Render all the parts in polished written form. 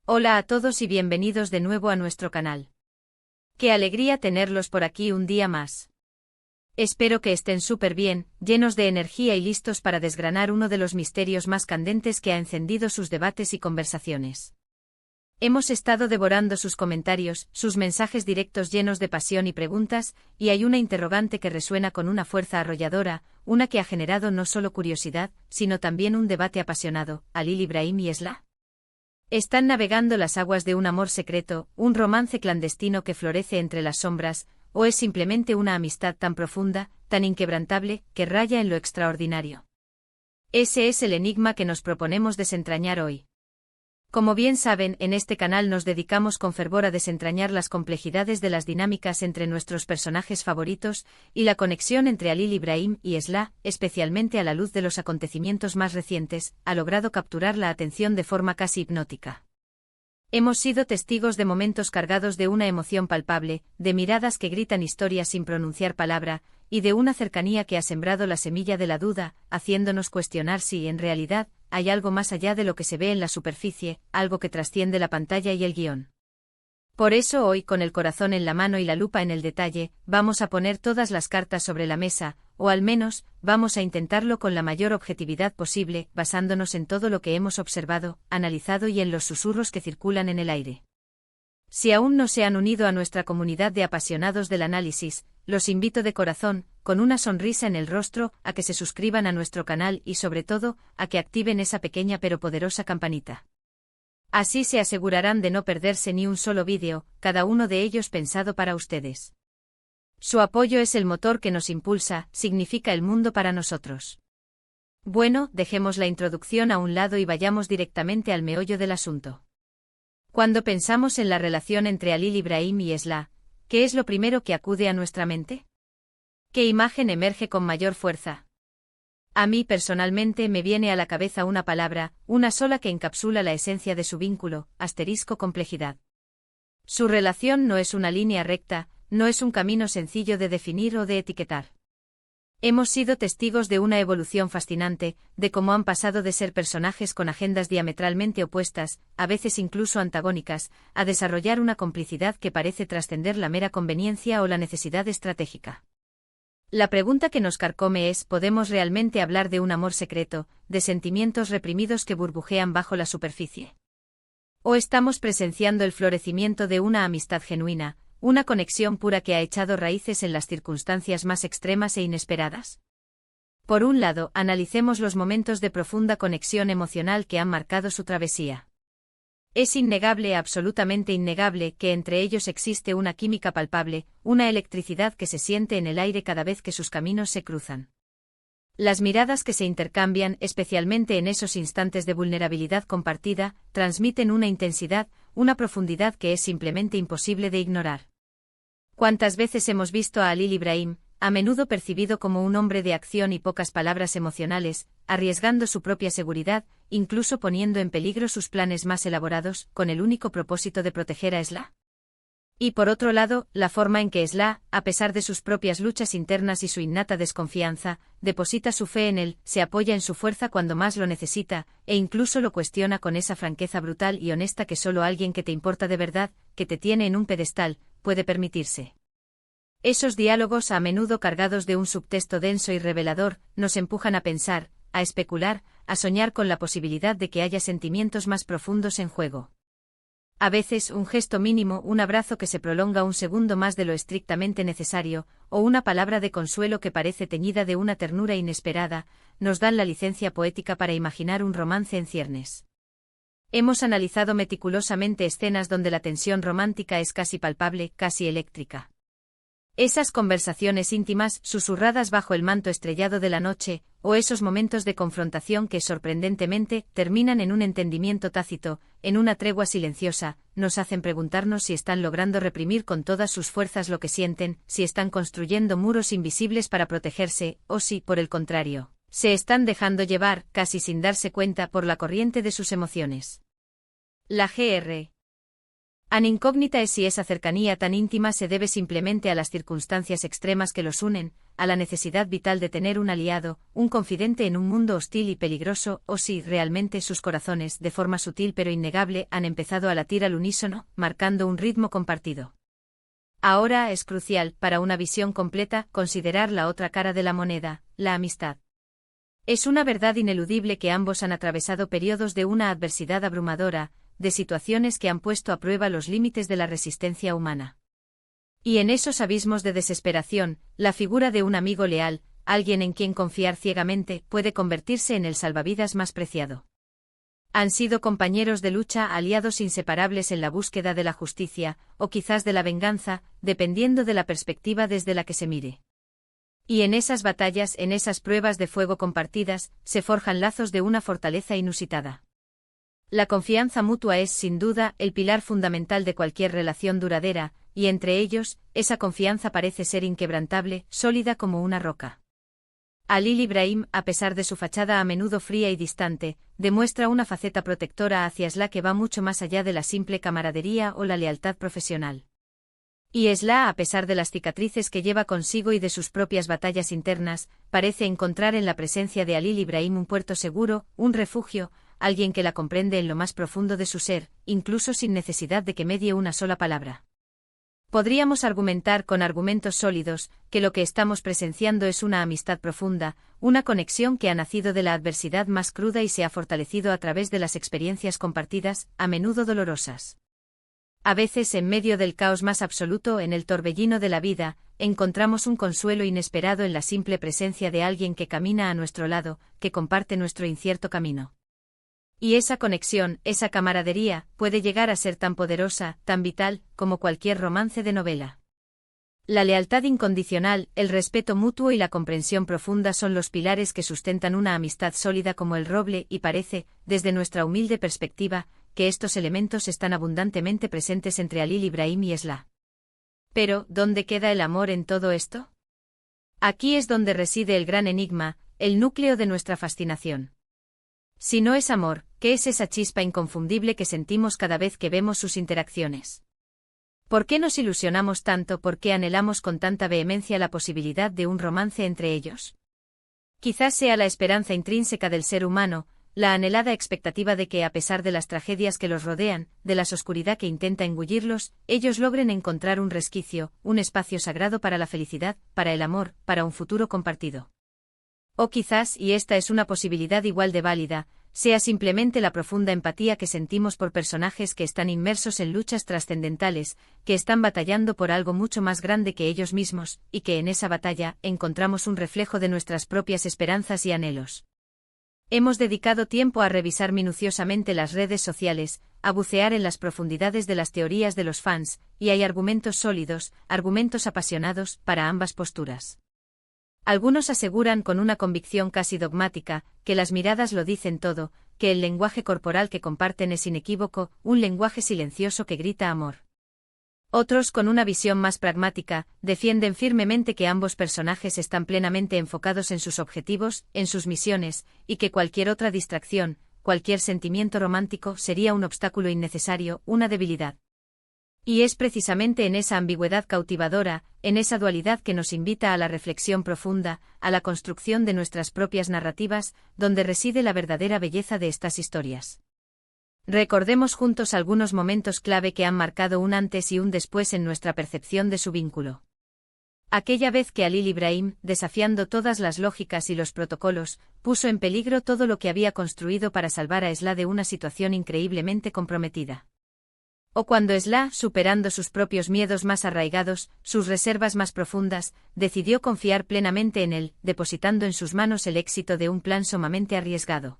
Hola a todos y bienvenidos de nuevo a nuestro canal. Qué alegría tenerlos por aquí un día más. Espero que estén súper bien, llenos de energía y listos para desgranar uno de los misterios más candentes que ha encendido sus debates y conversaciones. Hemos estado devorando sus comentarios, sus mensajes directos llenos de pasión y preguntas, y hay una interrogante que resuena con una fuerza arrolladora, una que ha generado no solo curiosidad, sino también un debate apasionado: ¿Halil Ibrahim y Esla están navegando las aguas de un amor secreto, un romance clandestino que florece entre las sombras, o es simplemente una amistad tan profunda, tan inquebrantable, que raya en lo extraordinario? Ese es el enigma que nos proponemos desentrañar hoy. Como bien saben, en este canal nos dedicamos con fervor a desentrañar las complejidades de las dinámicas entre nuestros personajes favoritos, y la conexión entre Halil Ibrahim y Esla, especialmente a la luz de los acontecimientos más recientes, ha logrado capturar la atención de forma casi hipnótica. Hemos sido testigos de momentos cargados de una emoción palpable, de miradas que gritan historias sin pronunciar palabra, y de una cercanía que ha sembrado la semilla de la duda, haciéndonos cuestionar si, en realidad, hay algo más allá de lo que se ve en la superficie, algo que trasciende la pantalla y el guión. Por eso hoy, con el corazón en la mano y la lupa en el detalle, vamos a poner todas las cartas sobre la mesa, o al menos, vamos a intentarlo con la mayor objetividad posible, basándonos en todo lo que hemos observado, analizado y en los susurros que circulan en el aire. Si aún no se han unido a nuestra comunidad de apasionados del análisis, los invito de corazón, con una sonrisa en el rostro, a que se suscriban a nuestro canal y sobre todo, a que activen esa pequeña pero poderosa campanita. Así se asegurarán de no perderse ni un solo vídeo, cada uno de ellos pensado para ustedes. Su apoyo es el motor que nos impulsa, significa el mundo para nosotros. Bueno, dejemos la introducción a un lado y vayamos directamente al meollo del asunto. Cuando pensamos en la relación entre Halil Ibrahim y Esla, ¿qué es lo primero que acude a nuestra mente? ¿Qué imagen emerge con mayor fuerza? A mí personalmente me viene a la cabeza una palabra, una sola que encapsula la esencia de su vínculo: complejidad. Su relación no es una línea recta, no es un camino sencillo de definir o de etiquetar. Hemos sido testigos de una evolución fascinante, de cómo han pasado de ser personajes con agendas diametralmente opuestas, a veces incluso antagónicas, a desarrollar una complicidad que parece trascender la mera conveniencia o la necesidad estratégica. La pregunta que nos carcome es: ¿podemos realmente hablar de un amor secreto, de sentimientos reprimidos que burbujean bajo la superficie? ¿O estamos presenciando el florecimiento de una amistad genuina, una conexión pura que ha echado raíces en las circunstancias más extremas e inesperadas? Por un lado, analicemos los momentos de profunda conexión emocional que han marcado su travesía. Es innegable, absolutamente innegable, que entre ellos existe una química palpable, una electricidad que se siente en el aire cada vez que sus caminos se cruzan. Las miradas que se intercambian, especialmente en esos instantes de vulnerabilidad compartida, transmiten una intensidad, una profundidad que es simplemente imposible de ignorar. ¿Cuántas veces hemos visto a Halil Ibrahim, a menudo percibido como un hombre de acción y pocas palabras emocionales, arriesgando su propia seguridad, incluso poniendo en peligro sus planes más elaborados, con el único propósito de proteger a Esla? Y por otro lado, la forma en que Esla, a pesar de sus propias luchas internas y su innata desconfianza, deposita su fe en él, se apoya en su fuerza cuando más lo necesita, e incluso lo cuestiona con esa franqueza brutal y honesta que solo alguien que te importa de verdad, que te tiene en un pedestal, puede permitirse. Esos diálogos, a menudo cargados de un subtexto denso y revelador, nos empujan a pensar, a especular, a soñar con la posibilidad de que haya sentimientos más profundos en juego. A veces, un gesto mínimo, un abrazo que se prolonga un segundo más de lo estrictamente necesario, o una palabra de consuelo que parece teñida de una ternura inesperada, nos dan la licencia poética para imaginar un romance en ciernes. Hemos analizado meticulosamente escenas donde la tensión romántica es casi palpable, casi eléctrica. Esas conversaciones íntimas, susurradas bajo el manto estrellado de la noche, o esos momentos de confrontación que, sorprendentemente, terminan en un entendimiento tácito, en una tregua silenciosa, nos hacen preguntarnos si están logrando reprimir con todas sus fuerzas lo que sienten, si están construyendo muros invisibles para protegerse, o si, por el contrario, se están dejando llevar, casi sin darse cuenta, por la corriente de sus emociones. La Gr. An incógnita es si esa cercanía tan íntima se debe simplemente a las circunstancias extremas que los unen, a la necesidad vital de tener un aliado, un confidente en un mundo hostil y peligroso, o si realmente sus corazones, de forma sutil pero innegable, han empezado a latir al unísono, marcando un ritmo compartido. Ahora es crucial, para una visión completa, considerar la otra cara de la moneda, la amistad. Es una verdad ineludible que ambos han atravesado periodos de una adversidad abrumadora, de situaciones que han puesto a prueba los límites de la resistencia humana. Y en esos abismos de desesperación, la figura de un amigo leal, alguien en quien confiar ciegamente, puede convertirse en el salvavidas más preciado. Han sido compañeros de lucha, aliados inseparables en la búsqueda de la justicia, o quizás de la venganza, dependiendo de la perspectiva desde la que se mire. Y en esas batallas, en esas pruebas de fuego compartidas, se forjan lazos de una fortaleza inusitada. La confianza mutua es, sin duda, el pilar fundamental de cualquier relación duradera, y entre ellos, esa confianza parece ser inquebrantable, sólida como una roca. Halil Ibrahim, a pesar de su fachada a menudo fría y distante, demuestra una faceta protectora hacia Esla que va mucho más allá de la simple camaradería o la lealtad profesional. Y Esla, a pesar de las cicatrices que lleva consigo y de sus propias batallas internas, parece encontrar en la presencia de Halil Ibrahim un puerto seguro, un refugio, alguien que la comprende en lo más profundo de su ser, incluso sin necesidad de que medie una sola palabra. Podríamos argumentar con argumentos sólidos que lo que estamos presenciando es una amistad profunda, una conexión que ha nacido de la adversidad más cruda y se ha fortalecido a través de las experiencias compartidas, a menudo dolorosas. A veces, en medio del caos más absoluto, en el torbellino de la vida, encontramos un consuelo inesperado en la simple presencia de alguien que camina a nuestro lado, que comparte nuestro incierto camino. Y esa conexión, esa camaradería, puede llegar a ser tan poderosa, tan vital, como cualquier romance de novela. La lealtad incondicional, el respeto mutuo y la comprensión profunda son los pilares que sustentan una amistad sólida como el roble y parece, desde nuestra humilde perspectiva, que estos elementos están abundantemente presentes entre Halil Ibrahim y Esla. Pero, ¿dónde queda el amor en todo esto? Aquí es donde reside el gran enigma, el núcleo de nuestra fascinación. Si no es amor, ¿qué es esa chispa inconfundible que sentimos cada vez que vemos sus interacciones? ¿Por qué nos ilusionamos tanto? ¿Por qué anhelamos con tanta vehemencia la posibilidad de un romance entre ellos? Quizás sea la esperanza intrínseca del ser humano, la anhelada expectativa de que, a pesar de las tragedias que los rodean, de la oscuridad que intenta engullirlos, ellos logren encontrar un resquicio, un espacio sagrado para la felicidad, para el amor, para un futuro compartido. O quizás, y esta es una posibilidad igual de válida, sea simplemente la profunda empatía que sentimos por personajes que están inmersos en luchas trascendentales, que están batallando por algo mucho más grande que ellos mismos, y que en esa batalla encontramos un reflejo de nuestras propias esperanzas y anhelos. Hemos dedicado tiempo a revisar minuciosamente las redes sociales, a bucear en las profundidades de las teorías de los fans, y hay argumentos sólidos, argumentos apasionados, para ambas posturas. Algunos aseguran con una convicción casi dogmática, que las miradas lo dicen todo, que el lenguaje corporal que comparten es inequívoco, un lenguaje silencioso que grita amor. Otros, con una visión más pragmática, defienden firmemente que ambos personajes están plenamente enfocados en sus objetivos, en sus misiones, y que cualquier otra distracción, cualquier sentimiento romántico sería un obstáculo innecesario, una debilidad. Y es precisamente en esa ambigüedad cautivadora, en esa dualidad que nos invita a la reflexión profunda, a la construcción de nuestras propias narrativas, donde reside la verdadera belleza de estas historias. Recordemos juntos algunos momentos clave que han marcado un antes y un después en nuestra percepción de su vínculo. Aquella vez que Halil Ibrahim, desafiando todas las lógicas y los protocolos, puso en peligro todo lo que había construido para salvar a Esla de una situación increíblemente comprometida. O cuando Esla, superando sus propios miedos más arraigados, sus reservas más profundas, decidió confiar plenamente en él, depositando en sus manos el éxito de un plan sumamente arriesgado.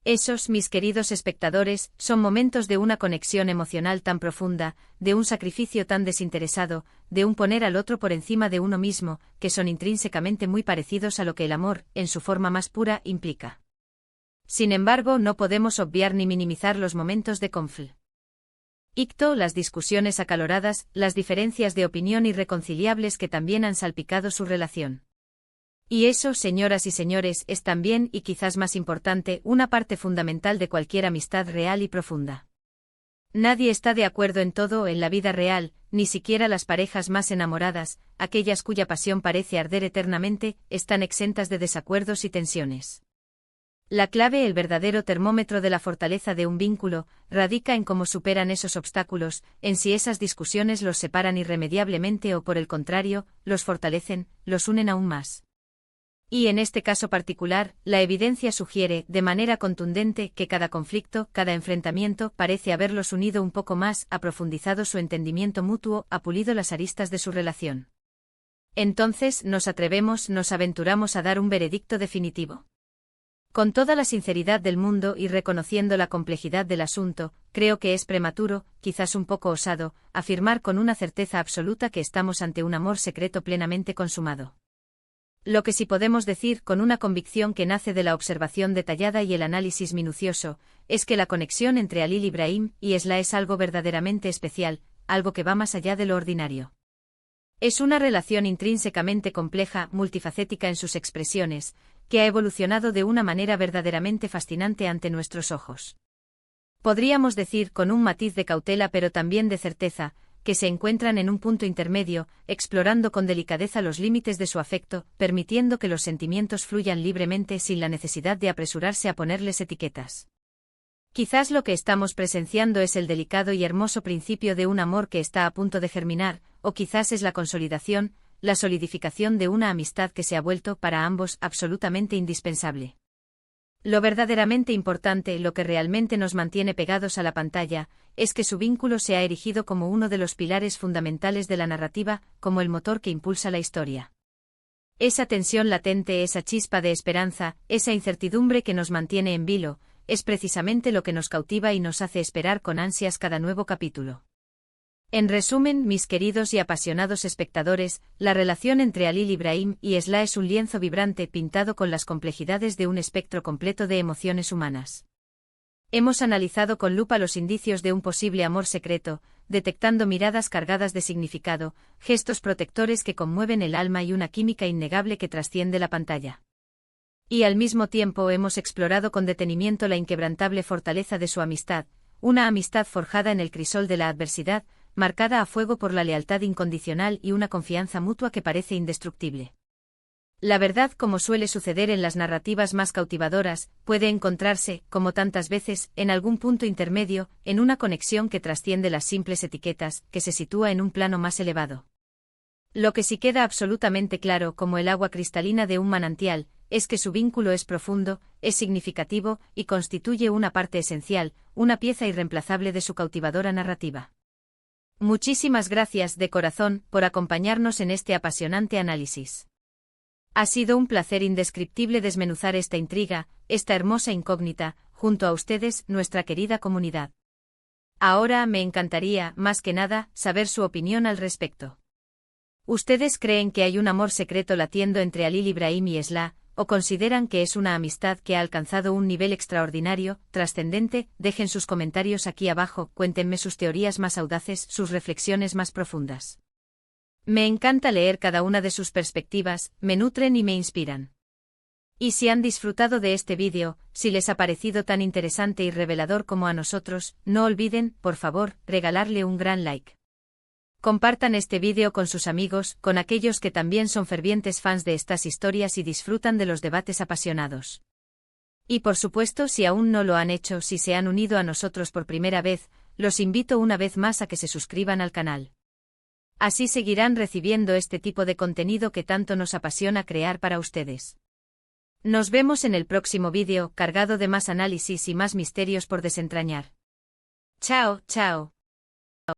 Esos, mis queridos espectadores, son momentos de una conexión emocional tan profunda, de un sacrificio tan desinteresado, de un poner al otro por encima de uno mismo, que son intrínsecamente muy parecidos a lo que el amor, en su forma más pura, implica. Sin embargo, no podemos obviar ni minimizar los momentos de conflicto. Las discusiones acaloradas, las diferencias de opinión irreconciliables que también han salpicado su relación. Y eso, señoras y señores, es también, y quizás más importante, una parte fundamental de cualquier amistad real y profunda. Nadie está de acuerdo en todo en la vida real, ni siquiera las parejas más enamoradas, aquellas cuya pasión parece arder eternamente, están exentas de desacuerdos y tensiones. La clave, el verdadero termómetro de la fortaleza de un vínculo, radica en cómo superan esos obstáculos, en si esas discusiones los separan irremediablemente o por el contrario, los fortalecen, los unen aún más. Y en este caso particular, la evidencia sugiere, de manera contundente, que cada conflicto, cada enfrentamiento, parece haberlos unido un poco más, ha profundizado su entendimiento mutuo, ha pulido las aristas de su relación. Entonces, nos aventuramos a dar un veredicto definitivo. Con toda la sinceridad del mundo y reconociendo la complejidad del asunto, creo que es prematuro, quizás un poco osado, afirmar con una certeza absoluta que estamos ante un amor secreto plenamente consumado. Lo que sí podemos decir con una convicción que nace de la observación detallada y el análisis minucioso, es que la conexión entre Halil Ibrahim y Esla es algo verdaderamente especial, algo que va más allá de lo ordinario. Es una relación intrínsecamente compleja, multifacética en sus expresiones, que ha evolucionado de una manera verdaderamente fascinante ante nuestros ojos. Podríamos decir con un matiz de cautela pero también de certeza, que se encuentran en un punto intermedio, explorando con delicadeza los límites de su afecto, permitiendo que los sentimientos fluyan libremente sin la necesidad de apresurarse a ponerles etiquetas. Quizás lo que estamos presenciando es el delicado y hermoso principio de un amor que está a punto de germinar, o quizás es la consolidación, la solidificación de una amistad que se ha vuelto para ambos absolutamente indispensable. Lo verdaderamente importante, lo que realmente nos mantiene pegados a la pantalla, es que su vínculo se ha erigido como uno de los pilares fundamentales de la narrativa, como el motor que impulsa la historia. Esa tensión latente, esa chispa de esperanza, esa incertidumbre que nos mantiene en vilo, es precisamente lo que nos cautiva y nos hace esperar con ansias cada nuevo capítulo. En resumen, mis queridos y apasionados espectadores, la relación entre Halil Ibrahim y Esla es un lienzo vibrante pintado con las complejidades de un espectro completo de emociones humanas. Hemos analizado con lupa los indicios de un posible amor secreto, detectando miradas cargadas de significado, gestos protectores que conmueven el alma y una química innegable que trasciende la pantalla. Y al mismo tiempo hemos explorado con detenimiento la inquebrantable fortaleza de su amistad, una amistad forjada en el crisol de la adversidad, marcada a fuego por la lealtad incondicional y una confianza mutua que parece indestructible. La verdad, como suele suceder en las narrativas más cautivadoras, puede encontrarse, como tantas veces, en algún punto intermedio, en una conexión que trasciende las simples etiquetas, que se sitúa en un plano más elevado. Lo que sí queda absolutamente claro, como el agua cristalina de un manantial, es que su vínculo es profundo, es significativo, y constituye una parte esencial, una pieza irreemplazable de su cautivadora narrativa. Muchísimas gracias de corazón por acompañarnos en este apasionante análisis. Ha sido un placer indescriptible desmenuzar esta intriga, esta hermosa incógnita, junto a ustedes, nuestra querida comunidad. Ahora me encantaría, más que nada, saber su opinión al respecto. ¿Ustedes creen que hay un amor secreto latiendo entre Halil Ibrahim y Esla, o consideran que es una amistad que ha alcanzado un nivel extraordinario, trascendente? Dejen sus comentarios aquí abajo, cuéntenme sus teorías más audaces, sus reflexiones más profundas. Me encanta leer cada una de sus perspectivas, me nutren y me inspiran. Y si han disfrutado de este vídeo, si les ha parecido tan interesante y revelador como a nosotros, no olviden, por favor, regalarle un gran like. Compartan este vídeo con sus amigos, con aquellos que también son fervientes fans de estas historias y disfrutan de los debates apasionados. Y por supuesto, si aún no lo han hecho, si se han unido a nosotros por primera vez, los invito una vez más a que se suscriban al canal. Así seguirán recibiendo este tipo de contenido que tanto nos apasiona crear para ustedes. Nos vemos en el próximo vídeo, cargado de más análisis y más misterios por desentrañar. Chao, chao.